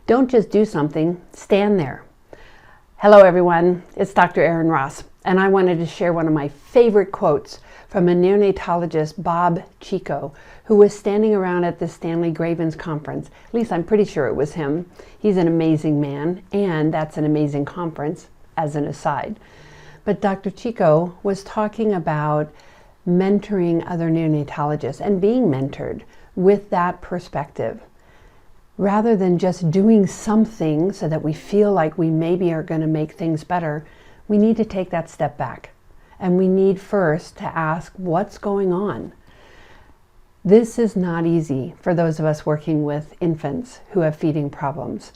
Don't just do something, stand there. Hello everyone, it's Dr. Erin Ross, and I wanted to share one of my favorite quotes from a neonatologist, Bob Chico, who was standing around at the Stanley Gravens conference. At least I'm pretty sure it was him. He's an amazing man, and that's an amazing conference, as an aside. But Dr. Chico was talking about mentoring other neonatologists and being mentored with that perspective. Rather than just doing something so that we feel like we maybe are going to make things better, we need to take that step back. And we need first to ask, what's going on? This is not easy for those of us working with infants who have feeding problems.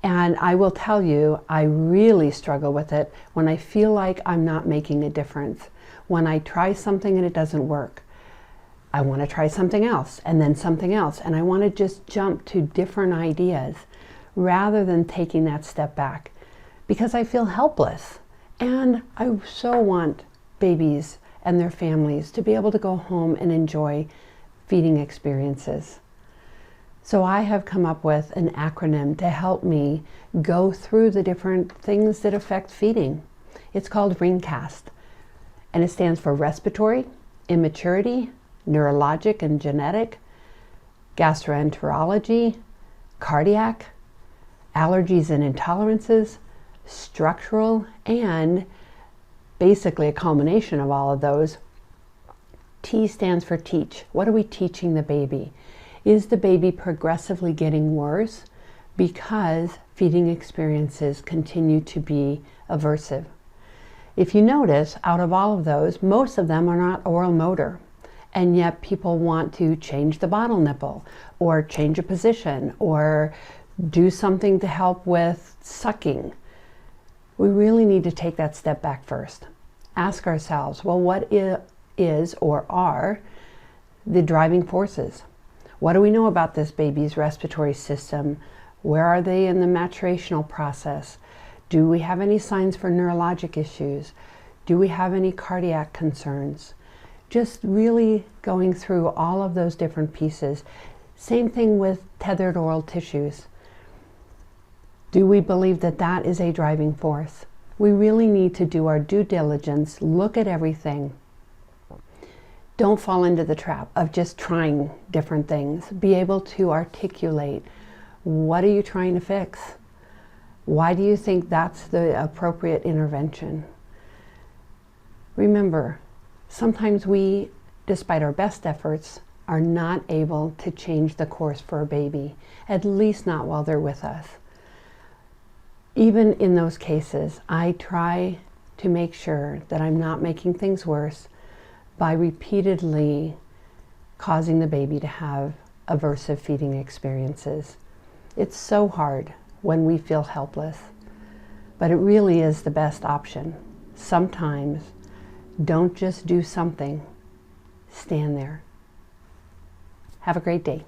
And I will tell you, I really struggle with it when I feel like I'm not making a difference. When I try something and it doesn't work. I want to try something else and then something else. And I want to just jump to different ideas rather than taking that step back because I feel helpless. And I so want babies and their families to be able to go home and enjoy feeding experiences. So I have come up with an acronym to help me go through the different things that affect feeding. It's called RINGGCAST, and it stands for respiratory, immaturity, neurologic and genetic, gastroenterology, cardiac, allergies and intolerances, structural, and basically a culmination of all of those. T stands for teach. What are we teaching the baby? Is the baby progressively getting worse because feeding experiences continue to be aversive? If you notice, out of all of those, most of them are not oral motor. And yet people want to change the bottle nipple or change a position or do something to help with sucking. We really need to take that step back first. Ask ourselves, well, what is or are the driving forces? What do we know about this baby's respiratory system? Where are they in the maturational process? Do we have any signs for neurologic issues? Do we have any cardiac concerns? Just really going through all of those different pieces. Same thing with tethered oral tissues. Do we believe that that is a driving force? We really need to do our due diligence, look at everything. Don't fall into the trap of just trying different things. Be able to articulate, what are you trying to fix? Why do you think that's the appropriate intervention? Remember, sometimes we, despite our best efforts, are not able to change the course for a baby, at least not while they're with us. Even in those cases, I try to make sure that I'm not making things worse by repeatedly causing the baby to have aversive feeding experiences. It's so hard when we feel helpless, but it really is the best option. Sometimes, don't just do something, stand there. Have a great day.